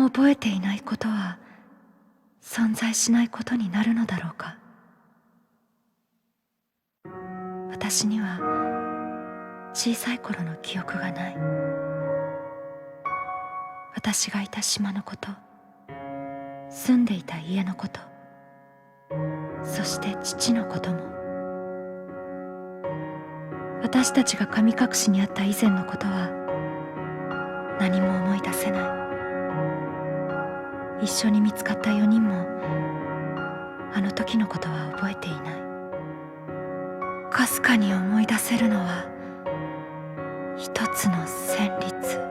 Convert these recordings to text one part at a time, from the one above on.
も覚えていないことは存在しないことになるのだろうか。私には小さい頃の記憶がない。私がいた島のこと、住んでいた家のこと、そして父のことも。私たちが神隠しにあった以前のことは何も思い出せない。一緒に見つかった4人もあの時のことは覚えていない。かすかに思い出せるのは一つの旋律。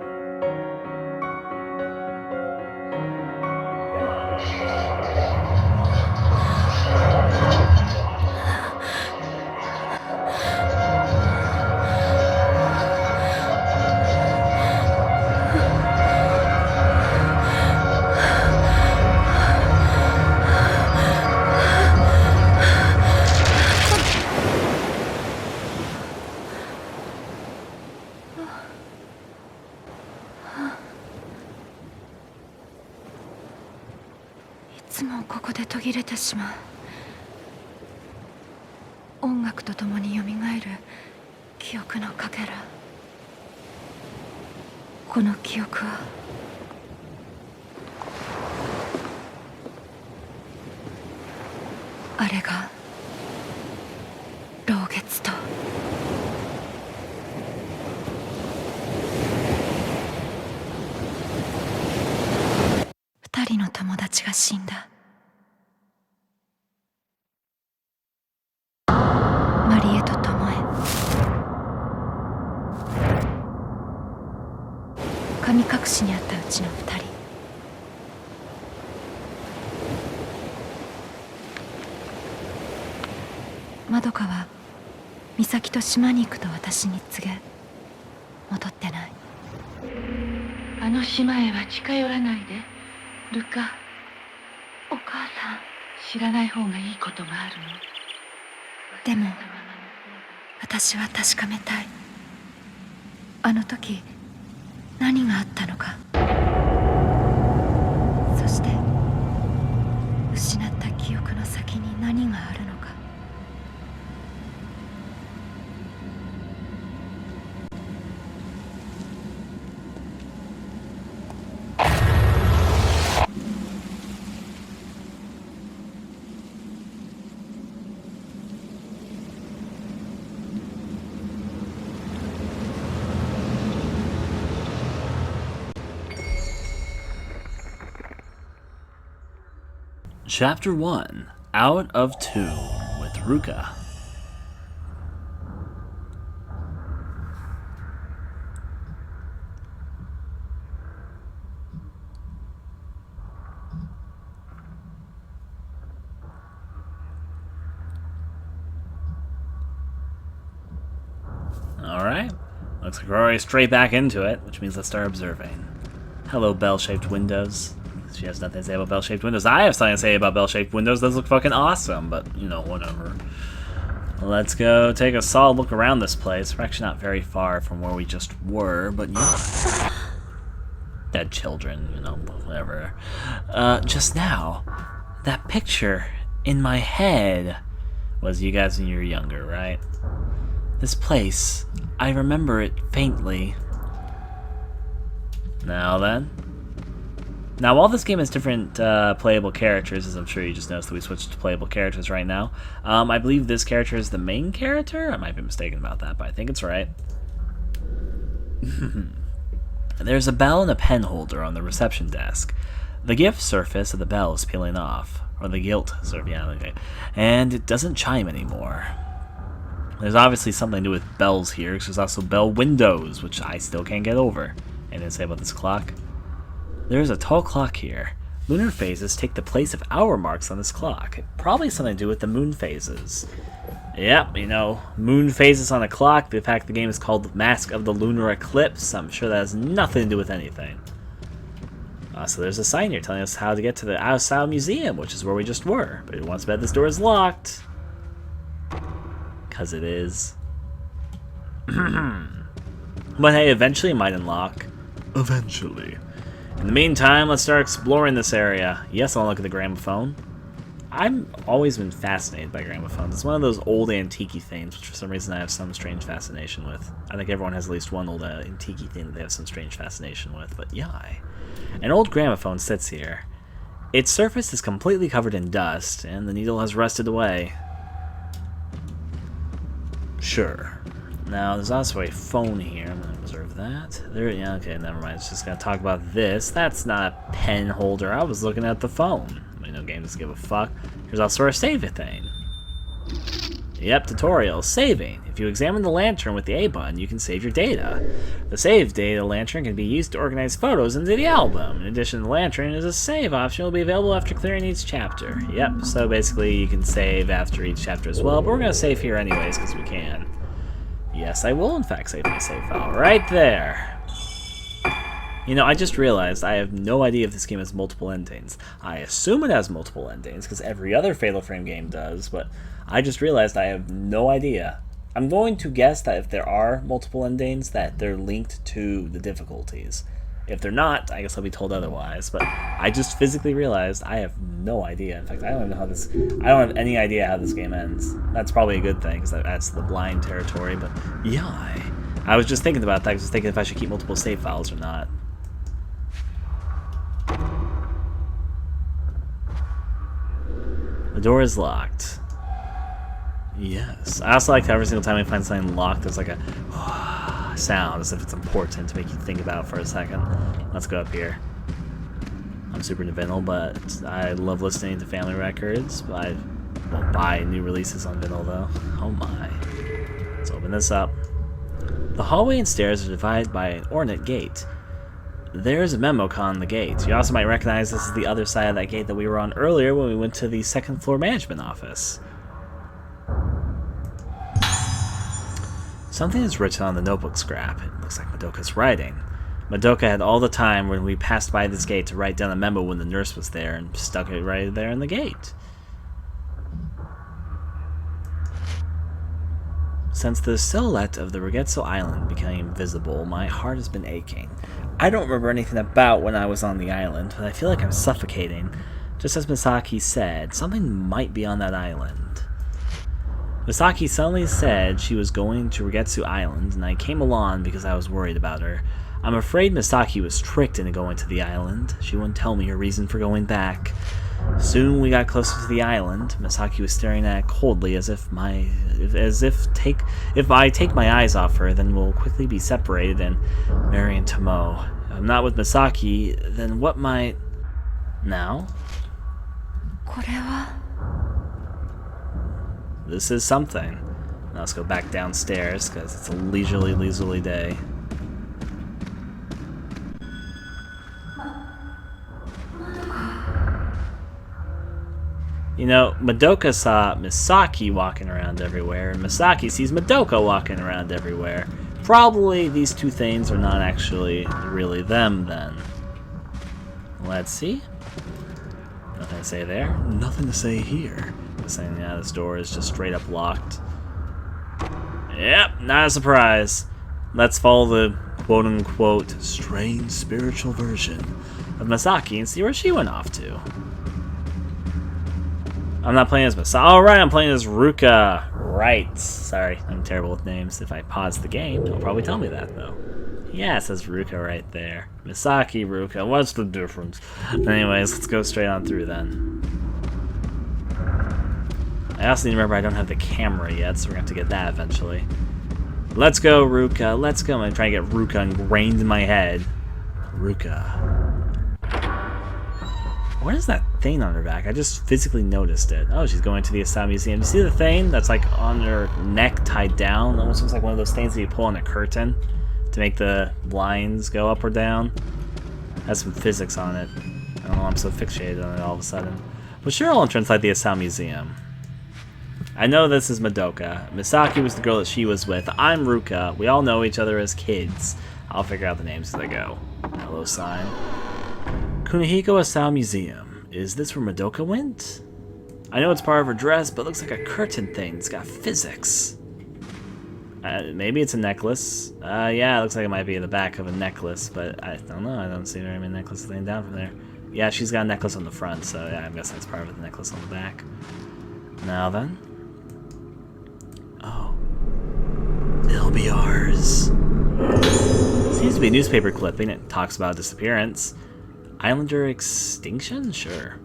いつもここで途切れてしまう。音楽とともによみがえる記憶のかけら。この記憶はあれが老月と2人の友達が死んだ。マリエとトモエ。神隠しにあったうちの2人。まどかは美咲と島に行くと私に告げ、戻ってない。あの島へは近寄らないで、ルカ。お母さん。知らない方がいいことがあるの。でも私は確かめたい。あの時何があったのか。そして失った記憶の先に何があるのか。Chapter 1 Out of Tune with Ruka. Alright, looks like we're already straight back into it, which means let's start observing. Hello, bell-shaped windows. She has nothing to say about bell-shaped windows. I have something to say about bell-shaped windows. Those look fucking awesome, but, you know, whatever. Let's go take a solid look around this place. We're actually not very far from where we just were, but, you know. Dead children, you know, whatever. Just now, that picture in my head was you guys when you were younger, right? This place, I remember it faintly. Now then. Now, while this game has different playable characters, as I'm sure you just noticed that we switched to playable characters right now, I believe this character is the main character? I might be mistaken about that, but I think it's right. There's a bell and a pen holder on the reception desk. The gift surface of the bell is peeling off, or the gilt surface, yeah, okay, and it doesn't chime anymore. There's obviously something to do with bells here, because there's also bell windows, which I still can't get over. Anything to say about this clock? There's a tall clock here. Lunar phases take the place of hour marks on this clock. Probably something to do with the moon phases. Yep, you know, moon phases on a clock. The fact the game is called Mask of the Lunar Eclipse, I'm sure that has nothing to do with anything. So there's a sign here telling us how to get to the Ao Museum, which is where we just were. But once bet this door is locked. Because it is. But hey, eventually it might unlock. Eventually. In the meantime, let's start exploring this area. Yes, I'll look at the gramophone. I've always been fascinated by gramophones. It's one of those old antique things, which for some reason I have some strange fascination with. I think everyone has at least one old antique thing that they have some strange fascination with, but yeah. An old gramophone sits here. Its surface is completely covered in dust, and the needle has rusted away. Sure. Now, there's also a phone here. I'm going to observe that. There, yeah, okay, never mind. It's just going to talk about this. That's not a pen holder. I was looking at the phone. I mean, no game doesn't give a fuck. Here's also our save thing. Yep, tutorial. Saving. If you examine the lantern with the A button, you can save your data. The save data lantern can be used to organize photos into the album. In addition, the lantern is a save option will be available after clearing each chapter. Yep, so basically you can save after each chapter as well, but we're going to save here anyways because we can. Yes, I will in fact save my save file right there. You know, I just realized I have no idea if this game has multiple endings. I assume it has multiple endings because every other Fatal Frame game does, but I just realized I have no idea. I'm going to guess that if there are multiple endings, that they're linked to the difficulties. If they're not, I guess I'll be told otherwise, but I just physically realized I have no idea. In fact, I don't even know how this... I don't have any idea how this game ends. That's probably a good thing, because that's the blind territory, but yeah. I was just thinking about that. I was just thinking if I should keep multiple save files or not. The door is locked. Yes. I also like how every single time I find something locked, there's like a sound as if it's important to make you think about it for a second. Let's go up here. I'm super vinyl, but I love listening to family records. I won't buy new releases on vinyl though. Oh my. Let's open this up. The hallway and stairs are divided by an ornate gate. There's a memo on the gate. You also might recognize this is the other side of that gate that we were on earlier when we went to the second floor management office. Something is written on the notebook scrap. It looks like Madoka's writing. Madoka had all the time when we passed by this gate to write down a memo when the nurse was there and stuck it right there in the gate. Since the silhouette of the Rugetsu Island became visible, my heart has been aching. I don't remember anything about when I was on the island, but I feel like I'm suffocating. Just as Misaki said, something might be on that island. Misaki suddenly said she was going to Rugetsu Island, and I came along because I was worried about her. I'm afraid Misaki was tricked into going to the island. She wouldn't tell me her reason for going back. Soon we got closer to the island. Misaki was staring at it coldly as if if I take my eyes off her, then we'll quickly be separated and marry into Tomo. If I'm not with Misaki, then what might... Now? これは This is something. Now let's go back downstairs, because it's a leisurely day. You know, Madoka saw Misaki walking around everywhere, and Misaki sees Madoka walking around everywhere. Probably these two things are not actually really them, then. Let's see. Nothing to say there. Nothing to say here. Saying, yeah, this door is just straight up locked. Yep, not a surprise. Let's follow the quote-unquote strange spiritual version of Misaki and see where she went off to. I'm not playing as Misaki. Alright, I'm playing as Ruka. Right. Sorry, I'm terrible with names. If I pause the game, it'll probably tell me that, though. Yeah, it says Ruka right there. Misaki, Ruka. What's the difference? Anyways, let's go straight on through then. I also need to remember I don't have the camera yet, so we're going to have to get that eventually. Let's go, Ruka. Let's go. I'm going to try and get Ruka ingrained in my head. Ruka. What is that thing on her back? I just physically noticed it. Oh, she's going to the Asylum Museum. You see the thing that's like on her neck tied down? It almost looks like one of those things that you pull on a curtain to make the blinds go up or down. It has some physics on it. I don't know, I'm so fixated on it all of a sudden. But sure, I'll enter inside the Asylum Museum. I know this is Madoka. Misaki was the girl that she was with. I'm Ruka. We all know each other as kids. I'll figure out the names as I go. Hello sign. Kunihiko Asao Museum. Is this where Madoka went? I know it's part of her dress, but it looks like a curtain thing. It's got physics. Maybe it's a necklace. Yeah, it looks like it might be the back of a necklace, but I don't know. I don't see very many necklaces laying down from there. Yeah, she's got a necklace on the front, so yeah, I'm guessing it's part of the necklace on the back. Now then. Oh. It'll be ours. Seems to be a newspaper clipping. It talks about disappearance. Islander extinction? Sure.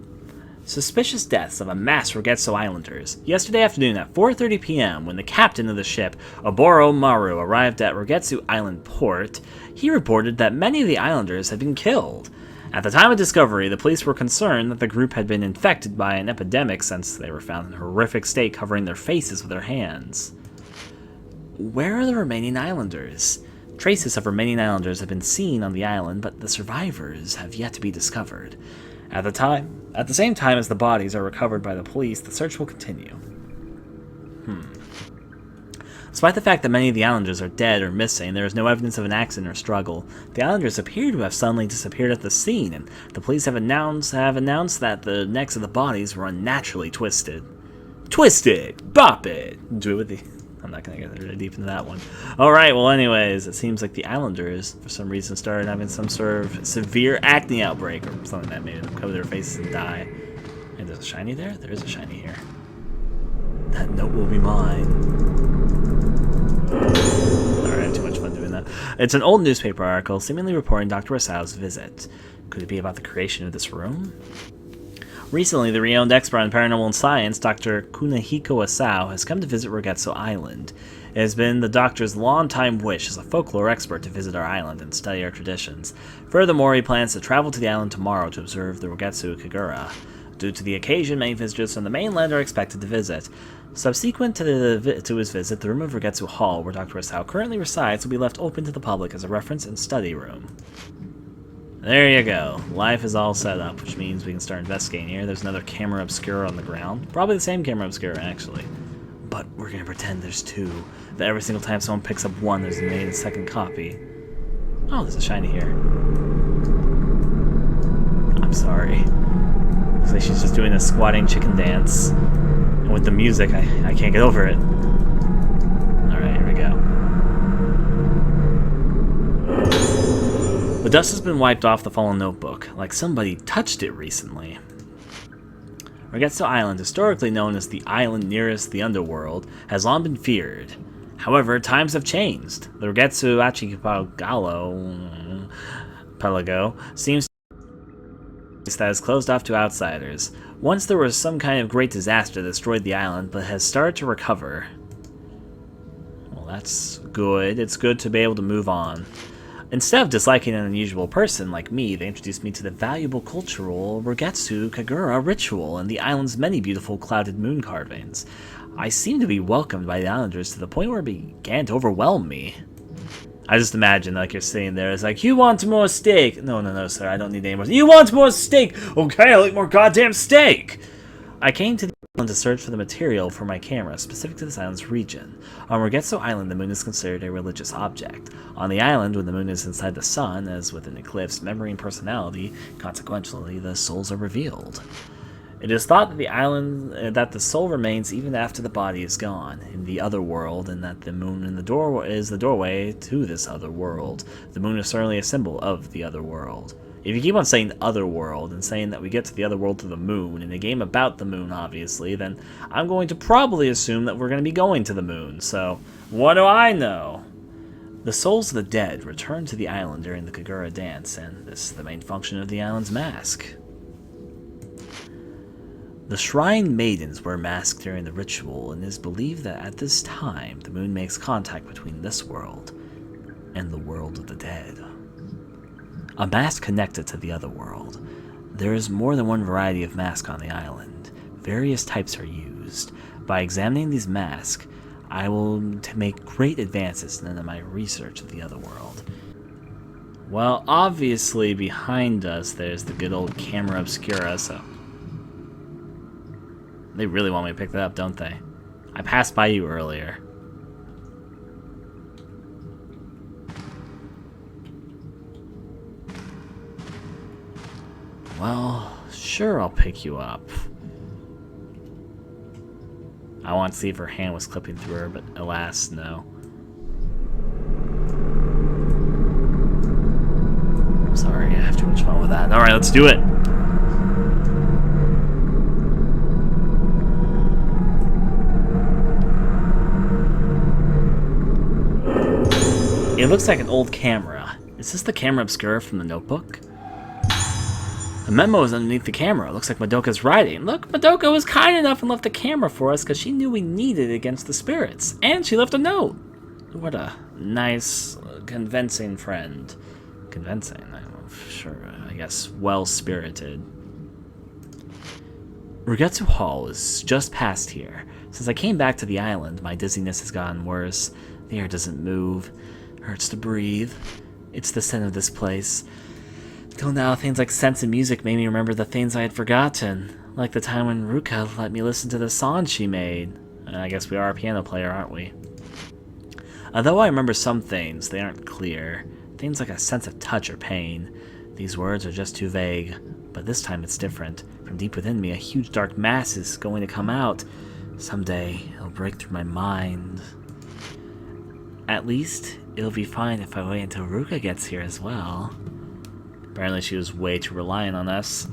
Suspicious deaths of a mass Rogetsu Islanders. Yesterday afternoon at 4:30 p.m., when the captain of the ship, Oboro Maru, arrived at Rogetsu Island port, he reported that many of the islanders had been killed. At the time of discovery, the police were concerned that the group had been infected by an epidemic since they were found in a horrific state covering their faces with their hands. Where are the remaining islanders? Traces of remaining islanders have been seen on the island, but the survivors have yet to be discovered. At the same time as the bodies are recovered by the police, the search will continue. Despite the fact that many of the islanders are dead or missing, there is no evidence of an accident or struggle. The islanders appear to have suddenly disappeared at the scene, and the police have announced that the necks of the bodies were unnaturally twisted. Twisted! Bop it! Do it with the... I'm not going to get really deep into that one. Alright, well anyways, it seems like the islanders, for some reason, started having some sort of severe acne outbreak or something that made them cover their faces and die. And there's a shiny there? There is a shiny here. That note will be mine. Alright, I had too much fun doing that. It's an old newspaper article seemingly reporting Dr. Asao's visit. Could it be about the creation of this room? Recently, the renowned expert on paranormal science, Dr. Kunihiko Asao, has come to visit Rogetsu Island. It has been the doctor's long-time wish as a folklore expert to visit our island and study our traditions. Furthermore, he plans to travel to the island tomorrow to observe the Rogetsu Kagura. Due to the occasion, many visitors from the mainland are expected to visit. Subsequent to his visit, the room of Rogetsu Hall, where Dr. Asao currently resides, will be left open to the public as a reference and study room. There you go. Life is all set up, which means we can start investigating here. There's another camera obscura on the ground. Probably the same camera obscura, actually. But we're going to pretend there's two. That every single time someone picks up one, there's made a second copy. Oh, there's a shiny here. I'm sorry. Looks like she's just doing a squatting chicken dance. And with the music, I can't get over it. Alright, here we go. The dust has been wiped off the fallen notebook, like somebody touched it recently. Rogetsu Island, historically known as the island nearest the underworld, has long been feared. However, times have changed. The Rogetsu Archipelago seems that is closed off to outsiders. Once there was some kind of great disaster that destroyed the island, but has started to recover. Well, that's good. It's good to be able to move on. Instead of disliking an unusual person like me, they introduced me to the valuable cultural Rogetsu Kagura ritual and the island's many beautiful clouded moon carvings. I seemed to be welcomed by the islanders to the point where it began to overwhelm me. I just imagine, like, you're sitting there, it's like, you want more steak? No, sir, I don't need any more. You want more steak? Okay, I like more goddamn steak! I came to the island to search for the material for my camera, specific to this island's region. On Rogetsu Island, the moon is considered a religious object. On the island, when the moon is inside the sun, as with an eclipse, memory and personality, consequently, the souls are revealed. It is thought that the soul remains even after the body is gone, in the other world, and that the moon is the doorway to this other world. The moon is certainly a symbol of the other world. If you keep on saying other world and saying that we get to the other world through the moon, in a game about the moon, obviously, then I'm going to probably assume that we're going to be going to the moon, so what do I know? The souls of the dead return to the island during the Kagura dance, and this is the main function of the island's mask. The shrine maidens wear masks during the ritual, and it is believed that at this time, the moon makes contact between this world and the world of the dead. A mask connected to the other world. There is more than one variety of mask on the island. Various types are used. By examining these masks, I will make great advances in my research of the other world. Well, obviously behind us there's the good old camera obscura, so... They really want me to pick that up, don't they? I passed by you earlier. Well, sure, I'll pick you up. I want to see if her hand was clipping through her, but alas, no. that. Alright, let's do it. It looks like an old camera. Is this the camera Obscura from the notebook? A memo is underneath the camera. It looks like Madoka's writing. Look, Madoka was kind enough and left the camera for us because she knew we needed it against the spirits. And she left a note. What a nice, convincing friend. Convincing? Sure, I guess well-spirited. Rugetsu Hall is just past here. Since I came back to the island, my dizziness has gotten worse. The air doesn't move. Hurts to breathe. It's the scent of this place. Till now, things like scents and music made me remember the things I had forgotten. Like the time when Ruka let me listen to the song she made. I guess we are a piano player, aren't we? Although I remember some things, they aren't clear. Things like a sense of touch or pain. These words are just too vague. But this time it's different. From deep within me, a huge dark mass is going to come out. Someday, it'll break through my mind. At least, it'll be fine if I wait until Ruka gets here as well. Apparently she was way too reliant on us.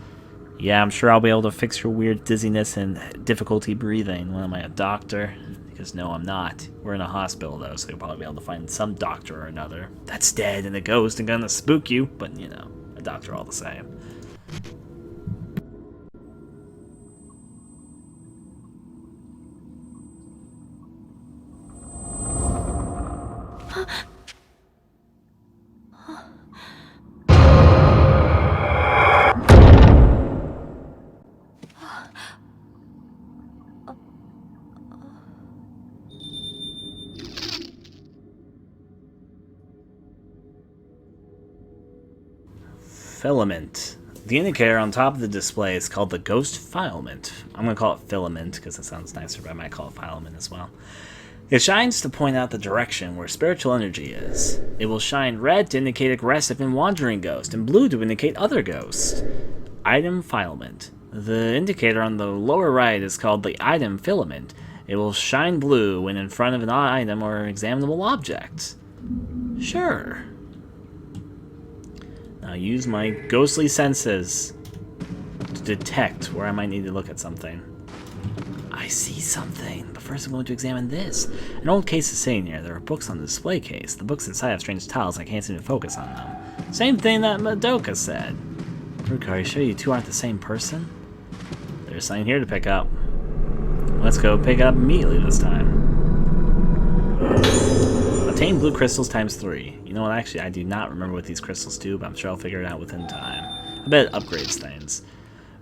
Yeah, I'm sure I'll be able to fix your weird dizziness and difficulty breathing. Well, am I a doctor? Because no, I'm not. We're in a hospital, though, so you'll probably be able to find some doctor or another that's dead and a ghost and gonna spook you, but, you know, a doctor all the same. Filament. The indicator on top of the display is called the ghost filament. I'm going to call it filament because it sounds nicer, but I might call it filament as well. It shines to point out the direction where spiritual energy is. It will shine red to indicate aggressive and wandering ghost, and blue to indicate other ghosts. Item filament. The indicator on the lower right is called the item filament. It will shine blue when in front of an item or examinable object. Sure. Now use my ghostly senses to detect where I might need to look at something. I see something, but first I'm going to examine this. An old case is sitting here. There are books on the display case. The books inside have strange tiles. I can't seem to focus on them. Same thing that Madoka said. Ruka, are you sure you two aren't the same person? There's something here to pick up. Let's go pick it up immediately this time. Obtain blue crystals ×3. You know what, actually, I do not remember what these crystals do, but I'm sure I'll figure it out within time. I bet it upgrades things.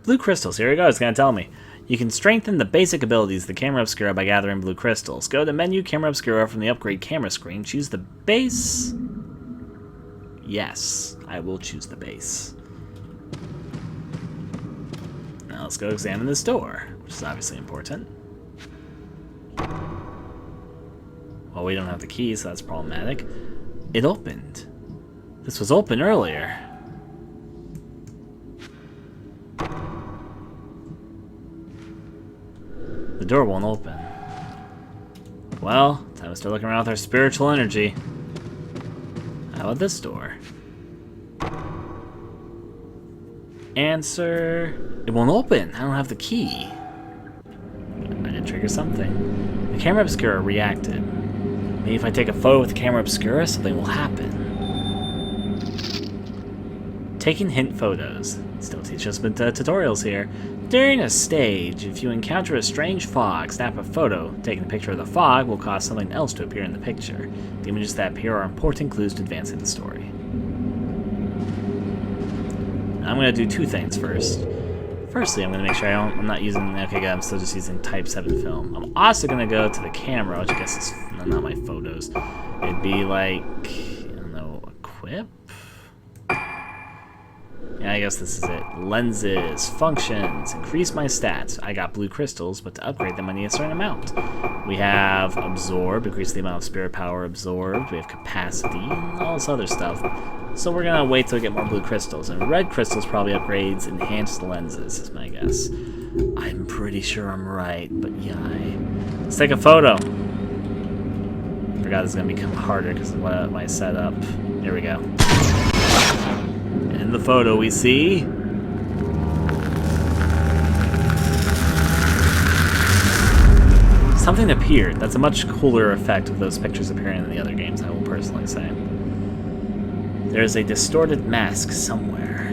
Blue crystals, here we go, it's going to tell me. You can strengthen the basic abilities of the Camera Obscura by gathering blue crystals. Go to menu Camera Obscura from the upgrade camera screen. Choose the base. Yes, I will choose the base. Now let's go examine this door, which is obviously important. Well, we don't have the key, so that's problematic. It opened. This was open earlier. The door won't open. Well, time to start looking around with our spiritual energy. How about this door? Answer. It won't open. I don't have the key. I didn't trigger something. The Camera Obscura reacted. Maybe if I take a photo with the Camera Obscura, something will happen. Taking hint photos. Still teach us tutorials here. During a stage, if you encounter a strange fog, snap a photo. Taking a picture of the fog will cause something else to appear in the picture. The images that appear are important clues to advancing the story. Now, I'm going to do two things first. Firstly, I'm going to make sure I'm not using... Okay, good, I'm still just using Type 7 film. I'm also going to go to the camera, which I guess is not my photos. It'd be like... I don't know, equip? Yeah, I guess this is it. Lenses, functions, increase my stats. I got blue crystals, but to upgrade them I need a certain amount. We have absorb, increase the amount of spirit power absorbed. We have capacity, and all this other stuff. So we're gonna wait till we get more blue crystals. And red crystals probably upgrades enhanced lenses, is my guess. I'm pretty sure I'm right, but yeah. Let's take a photo. Forgot this is gonna become harder because of my setup. Here we go. In the photo we see... something appeared. That's a much cooler effect of those pictures appearing in the other games, I will personally say. There's a distorted mask somewhere.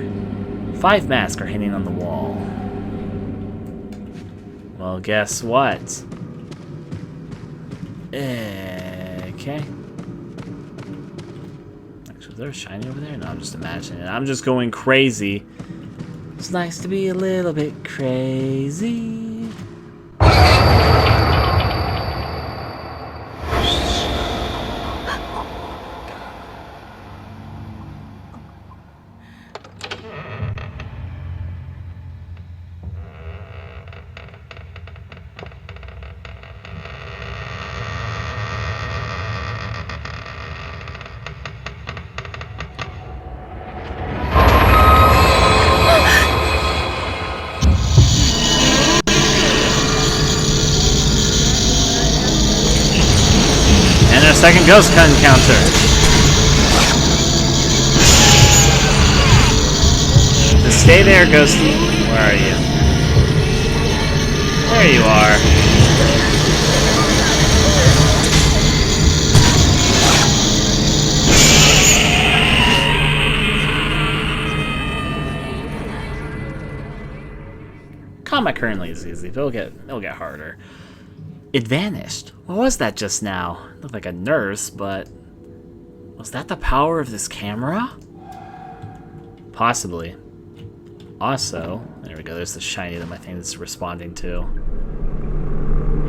5 masks are hanging on the wall. Well, guess what? Okay. Actually, is there a shiny over there? No, I'm just imagining it. I'm just going crazy. It's nice to be a little bit crazy. Second ghost encounter. Just stay there, Ghosty. Where are you? There you are. Combat currently is easy, but it'll get harder. It vanished. What was that just now? It looked like a nurse, but... was that the power of this camera? Possibly. Also, there we go, there's the shiny that my thing is responding to.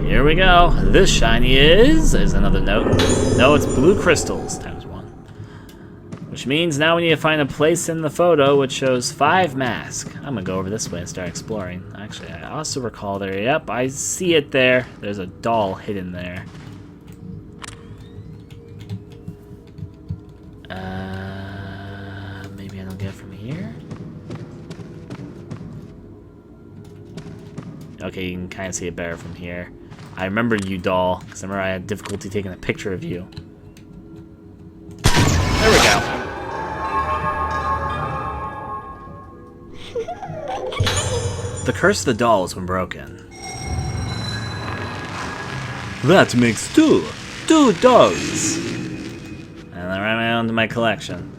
Here we go. This shiny is another note. No, it's blue crystals times 1. Which means now we need to find a place in the photo which shows 5 masks. I'm gonna go over this way and start exploring. Actually, I also recall there. Yep, I see it there. There's a doll hidden there. Maybe I don't get it from here? Okay, you can kind of see it better from here. I remember you, doll, because I remember I had difficulty taking a picture of you. There we go. The curse of the doll has been broken. That makes 2 dolls. And then right on to my collection.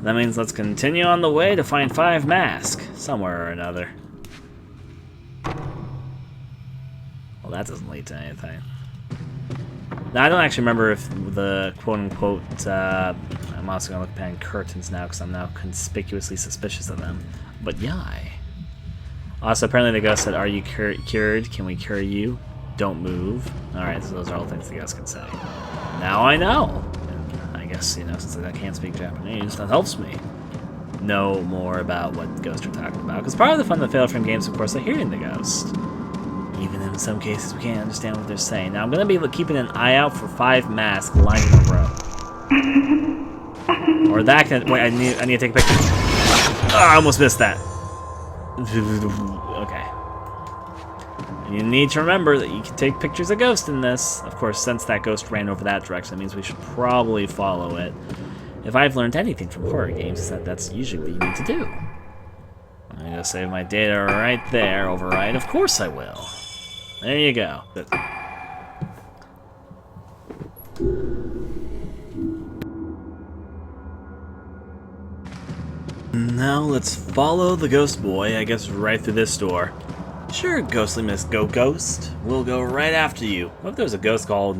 That means let's continue on the way to find 5 masks, somewhere or another. Well, that doesn't lead to anything. Now, I don't actually remember if the quote-unquote, I'm also going to look behind curtains now because I'm now conspicuously suspicious of them. But yai. Also, apparently the ghost said, are you cured? Can we cure you? Don't move. Alright, so those are all things the ghost can say. Now I know! And I guess, you know, since I can't speak Japanese, that helps me know more about what ghosts are talking about. Because part of the fun of the fail frame games, of course, is hearing the ghost. Even in some cases, we can't understand what they're saying. Now, I'm going to be keeping an eye out for 5 masks lined in a row. Or that can... wait, I need to take a picture. Oh, I almost missed that. Okay. You need to remember that you can take pictures of ghosts in this. Of course, since that ghost ran over that direction, that means we should probably follow it. If I've learned anything from horror games, that's usually what you need to do. I'm going to save my data right there, override. Of course I will. There you go. Now let's follow the ghost boy, I guess right through this door. Sure, ghostly Miss Ghost. We'll go right after you. What if there was a ghost called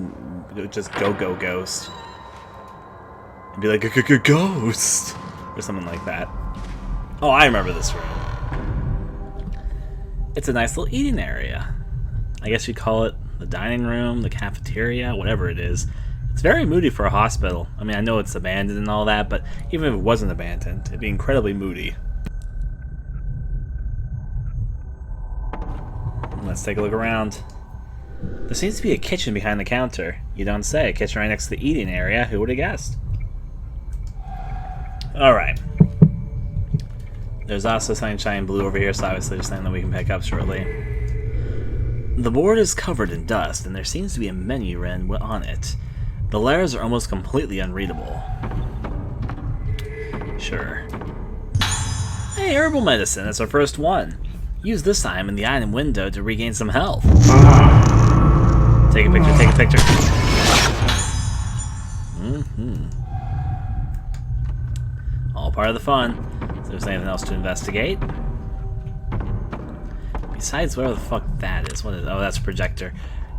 just Ghost? It'd be like, Ghost! Or something like that. Oh, I remember this room. It's a nice little eating area. I guess you'd call it the dining room, the cafeteria, whatever it is. It's very moody for a hospital. I mean, I know it's abandoned and all that, but even if it wasn't abandoned, it'd be incredibly moody. Let's take a look around. There seems to be a kitchen behind the counter. You don't say. A kitchen right next to the eating area. Who would have guessed? Alright. There's also something shining blue over here, so obviously just something that we can pick up shortly. The board is covered in dust, and there seems to be a menu written on it. The letters are almost completely unreadable. Sure. Hey, herbal medicine. That's our first one. Use this time in the item window to regain some health. Take a picture, take a picture. All part of the fun. If there's anything else to investigate. Besides whatever the fuck that is. What is? Oh, that's a projector.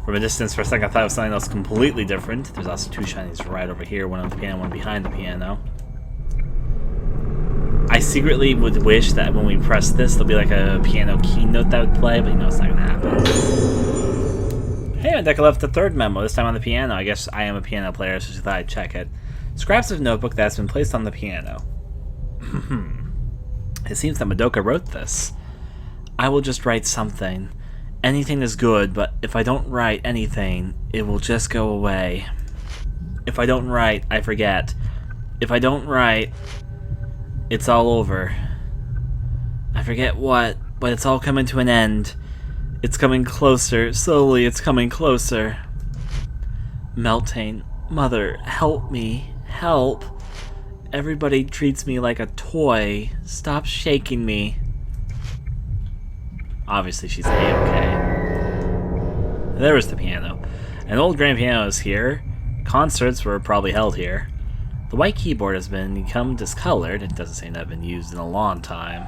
From a distance, for a second, I thought it was something else completely different. There's also two shinies right over here, one on the piano, one behind the piano. I secretly would wish that when we press this, there'll be like a piano keynote that would play, but you know it's not gonna happen. Hey, Deca left the third memo, this time on the piano. I guess I am a piano player, so she thought I'd check it. Scraps of notebook that's been placed on the piano. It seems that Madoka wrote this. I will just write something. Anything is good, but if I don't write anything, it will just go away. If I don't write, I forget. If I don't write, it's all over. I forget what, but it's all coming to an end. It's coming closer. Slowly, it's coming closer. Melting. Mother, help me. Help. Everybody treats me like a toy. Stop shaking me. Obviously, she's A-okay. There was the piano. An old grand piano is here. Concerts were probably held here. The white keyboard has become discolored. It doesn't seem to have been used in a long time.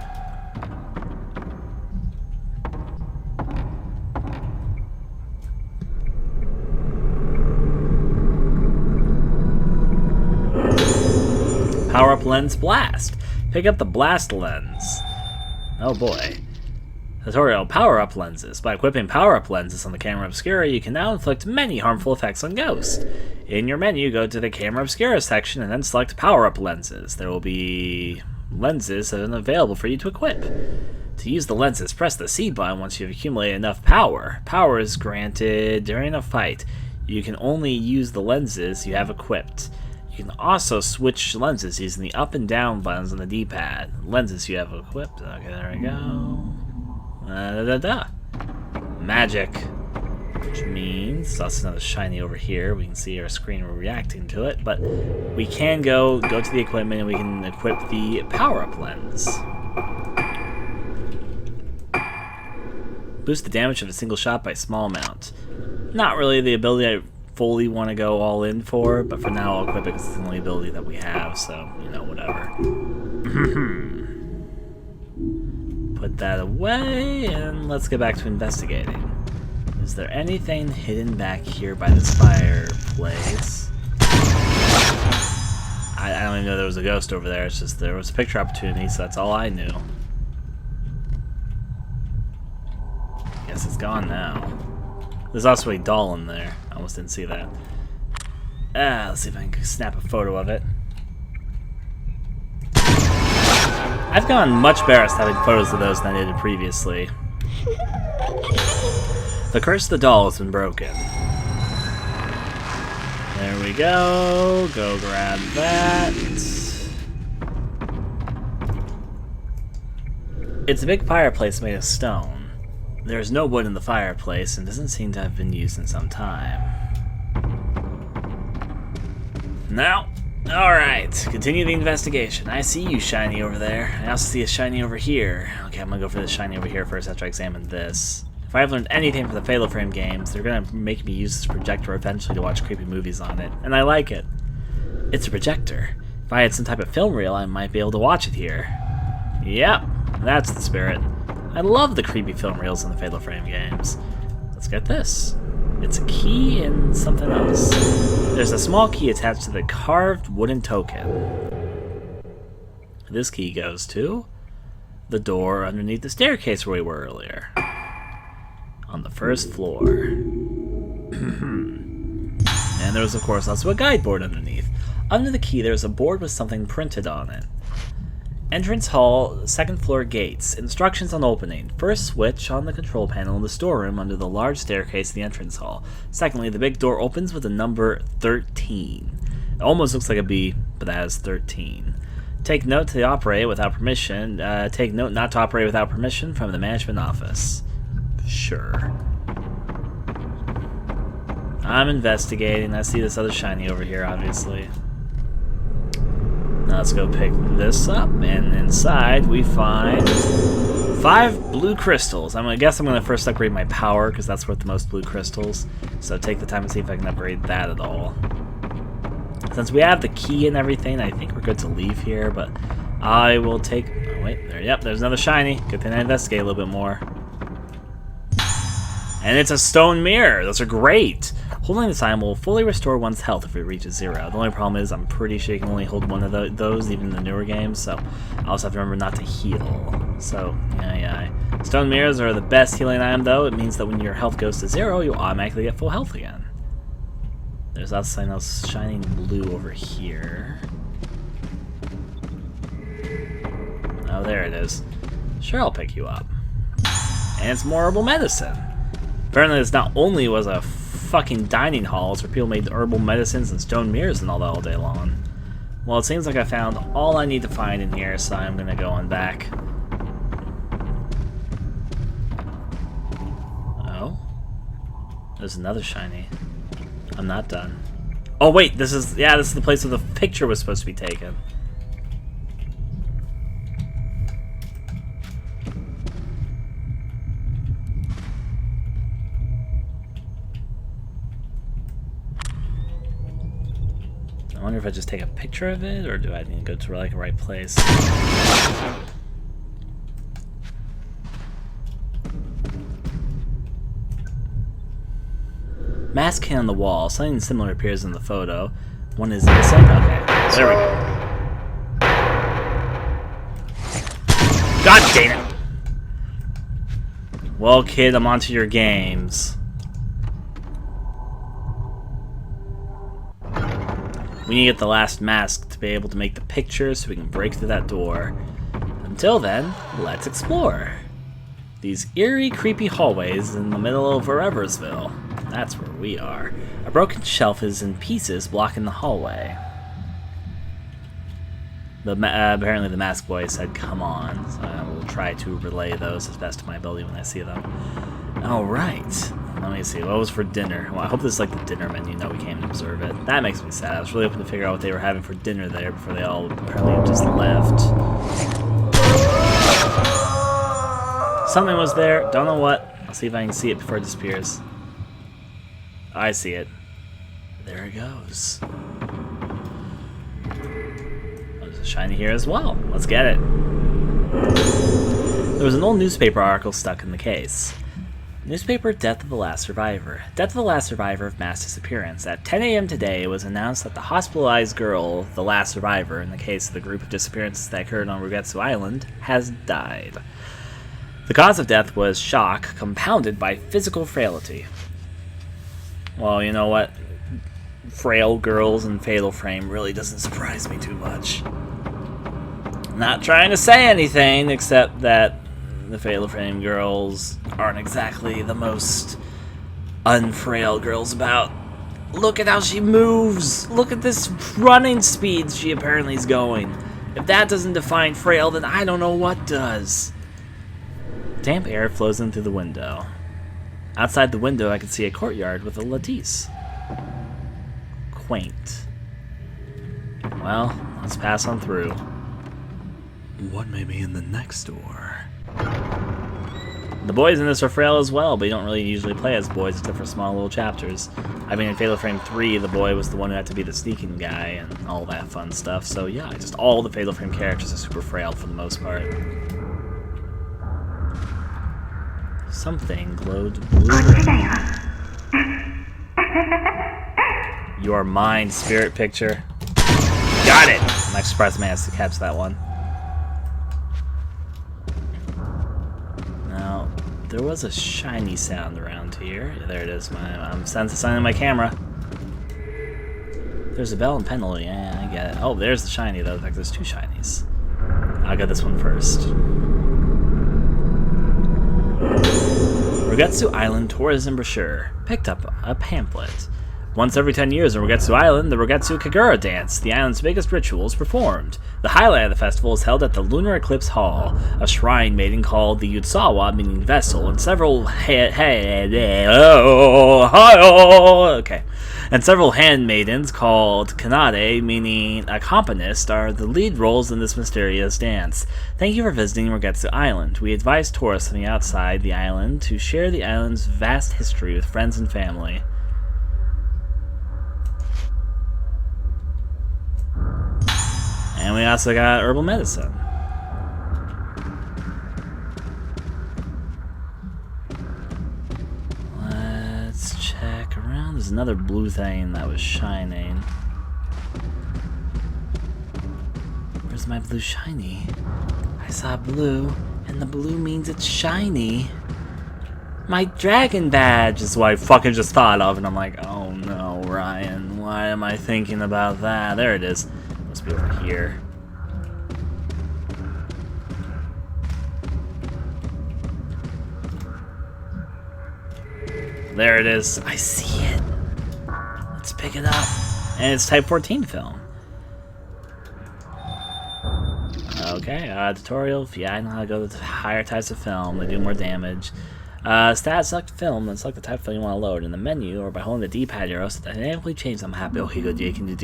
Power-up lens blast. Pick up the blast lens. Oh boy. Tutorial power-up lenses. By equipping power-up lenses on the camera Obscura, you can now inflict many harmful effects on ghosts. In your menu, go to the camera Obscura section and then select power-up lenses. There will be lenses that are available for you to equip. To use the lenses, press the C button once you've accumulated enough power. Power is granted during a fight. You can only use the lenses you have equipped. You can also switch lenses using the up and down buttons on the D-pad. Lenses you have equipped. Okay, there we go. Magic. Which means that's another shiny over here. We can see our screen reacting to it, but we can go to the equipment and we can equip the power-up lens. Boost the damage of a single shot by a small amount. Not really the ability I fully want to go all in for, but for now I'll equip it because it's the only ability that we have, so, you know, whatever. Put that away, and let's get back to investigating. Is there anything hidden back here by this fireplace? I don't even know there was a ghost over there. It's just there was a picture opportunity, so that's all I knew. Guess it's gone now. There's also a doll in there. I almost didn't see that. Let's see if I can snap a photo of it. I've gotten much better at snapping photos of those than I did previously. The curse of the doll has been broken. There we go. Go grab that. It's a big fireplace made of stone. There is no wood in the fireplace and doesn't seem to have been used in some time. Now, alright, continue the investigation. I see you, shiny, over there. I also see a shiny over here. Okay, I'm gonna go for the shiny over here first after I examine this. If I've learned anything from the Fatal Frame games, they're gonna make me use this projector eventually to watch creepy movies on it, and I like it. It's a projector. If I had some type of film reel, I might be able to watch it here. Yep, that's the spirit. I love the creepy film reels in the Fatal Frame games. Let's get this. It's a key and something else. There's a small key attached to the carved wooden token. This key goes to the door underneath the staircase where we were earlier. On the first floor. And there's, of course, also a guide board underneath. Under the key, there's a board with something printed on it. Entrance hall, second floor gates. Instructions on opening. First, switch on the control panel in the storeroom under the large staircase to the entrance hall. Secondly, the big door opens with the number 13. It almost looks like a B, but that is 13. Take note to operate without permission. Take note not to operate without permission from the management office. Sure. I'm investigating. I see this other shiny over here, obviously. Now let's go pick this up, and inside we find 5 blue crystals. I guess I'm going to first upgrade my power, because that's worth the most blue crystals. So take the time and see if I can upgrade that at all. Since we have the key and everything, I think we're good to leave here, but I will take... Oh, wait, there. Yep, there's another shiny. Good thing I investigate a little bit more. And it's a stone mirror. Those are great. Holding this item will fully restore one's health if it reaches 0. The only problem is I'm pretty sure you can only hold one of those, even in the newer games, so I also have to remember not to heal. So, yeah. Stone mirrors are the best healing item, though. It means that when your health goes to 0, you'll automatically get full health again. There's also something else shining blue over here. Oh, there it is. Sure, I'll pick you up. And it's more herbal medicine. Apparently, this not only was a fucking dining halls where people made herbal medicines and stone mirrors and all that all day long. Well, it seems like I found all I need to find in here, so I'm gonna go on back. Oh? There's another shiny. I'm not done. Oh wait, this is the place where the picture was supposed to be taken. I wonder if I just take a picture of it, or do I need to go to like the right place? Mask hanging on the wall. Something similar appears in the photo. One is missing. Okay, there we go. God dang it! Well, kid, I'm onto your games. We need to get the last mask to be able to make the picture so we can break through that door. Until then, let's explore. These eerie, creepy hallways in the middle of Foreversville. That's where we are. A broken shelf is in pieces blocking the hallway. Apparently the mask boy said, come on. So I will try to relay those as best of my ability when I see them. Alright. Let me see. What was for dinner? Well, I hope this is like the dinner menu. No, we can't even observe it. That makes me sad. I was really hoping to figure out what they were having for dinner there before they all apparently just left. Something was there. Don't know what. I'll see if I can see it before it disappears. I see it. There it goes. There's a shiny here as well. Let's get it. There was an old newspaper article stuck in the case. Newspaper Death of the Last Survivor. Death of the Last Survivor of Mass Disappearance. At 10 a.m. today, it was announced that the hospitalized girl, the last survivor in the case of the group of disappearances that occurred on Rugetsu Island, has died. The cause of death was shock, compounded by physical frailty. Well, you know what? Frail girls in Fatal Frame really doesn't surprise me too much. Not trying to say anything, except that the Fatal Frame girls aren't exactly the most unfrail girls about. Look at how she moves! Look at this running speed she apparently is going. If that doesn't define frail, then I don't know what does. Damp air flows in through the window. Outside the window, I can see a courtyard with a lattice. Quaint. Well, let's pass on through. What may be in the next door? The boys in this are frail as well, but you don't really usually play as boys except for small little chapters. I mean, in Fatal Frame 3, the boy was the one who had to be the sneaking guy and all that fun stuff. So yeah, just all the Fatal Frame characters are super frail for the most part. Something glowed blue. You are mine, spirit picture. Got it! I'm actually surprised I managed to catch that one. Now, there was a shiny sound around here. Yeah, there it is. I'm sensing my camera. There's a bell and penalty. Yeah, I get it. Oh, there's the shiny though. In fact, there's 2 shinies. I'll get this one first. Rugetsu Island Tourism Brochure. Picked up a pamphlet. Once every 10 years on Rugetsu Island, the Rugetsu Kagura dance, the island's biggest ritual, is performed. The highlight of the festival is held at the Lunar Eclipse Hall, a shrine maiden called the Yutsawa, meaning vessel, and several And several handmaidens called kanade, meaning accompanist, are the lead roles in this mysterious dance. Thank you for visiting Rogetsu Island. We advise tourists from the outside the island to share the island's vast history with friends and family. And we also got herbal medicine. Let's check around. There's another blue thing that was shining. Where's my blue shiny? I saw blue, and the blue means it's shiny. My dragon badge is what I fucking just thought of, and I'm like, oh no, Ryan, why am I thinking about that? There it is. Must be over here. There it is. I see it. Let's pick it up. And it's Type 14 film. Okay, tutorial. Yeah, I know how to go to higher types of film. They do more damage. Stat, select film, and select the type of film you want to load. In the menu, or by holding the D-pad arrow, so dynamically change them. Happy. Okay, good. You can do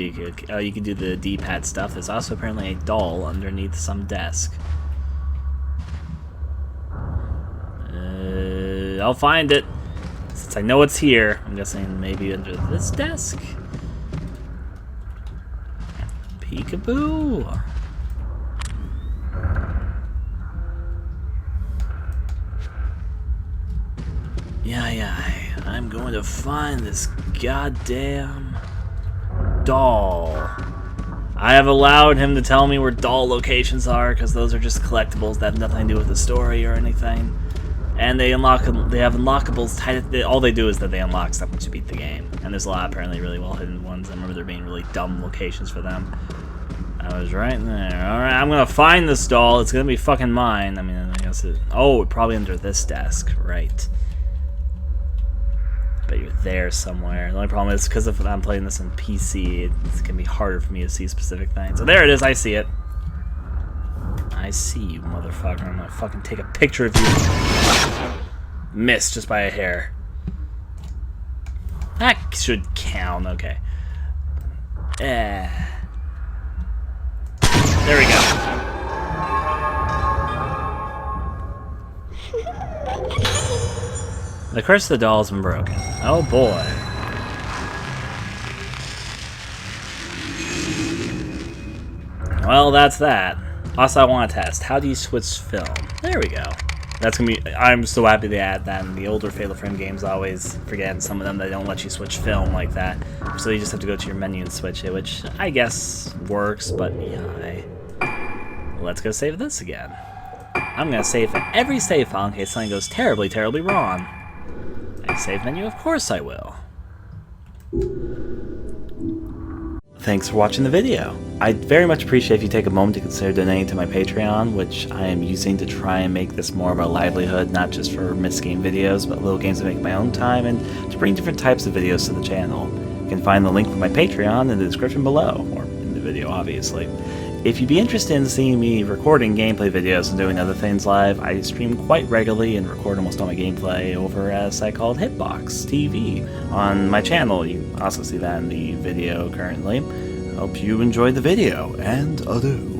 the D-pad stuff. There's also apparently a doll underneath some desk. I'll find it. Since I know it's here, I'm guessing maybe under this desk. Peekaboo. I'm going to find this goddamn doll. I have allowed him to tell me where doll locations are, because those are just collectibles that have nothing to do with the story or anything. And they have unlockables. All they do is that they unlock stuff once you beat the game. And there's a lot apparently really well hidden ones. I remember there being really dumb locations for them. I was right there. Alright, I'm gonna find this doll. It's gonna be fucking mine. I mean, I guess it... Oh, probably under this desk. Right. But you're there somewhere. The only problem is because if I'm playing this on PC, it's gonna be harder for me to see specific things. So there it is. I see it. I see you, motherfucker. I'm gonna fucking take a picture of you. Missed just by a hair. That should count. Okay. There we go. The curse of the doll has been broken. Oh boy. Well, that's that. Also, I want to test. How do you switch film? There we go. That's gonna be. I'm so happy to add that. In the older Fatal Frame games, I always forget in some of them they don't let you switch film like that. So you just have to go to your menu and switch it, which I guess works. But yeah, let's go save this again. I'm gonna save at every save file in case something goes terribly, terribly wrong. Save menu, of course I will. Thanks for watching the video. I'd very much appreciate if you take a moment to consider donating to my Patreon, which I am using to try and make this more of a livelihood, not just for missed game videos, but little games I make in my own time, and to bring different types of videos to the channel. You can find the link for my Patreon in the description below, or in the video obviously. If you'd be interested in seeing me recording gameplay videos and doing other things live, I stream quite regularly and record almost all my gameplay over at a site called Hitbox TV on my channel. You also see that in the video currently. Hope you enjoyed the video, and adieu.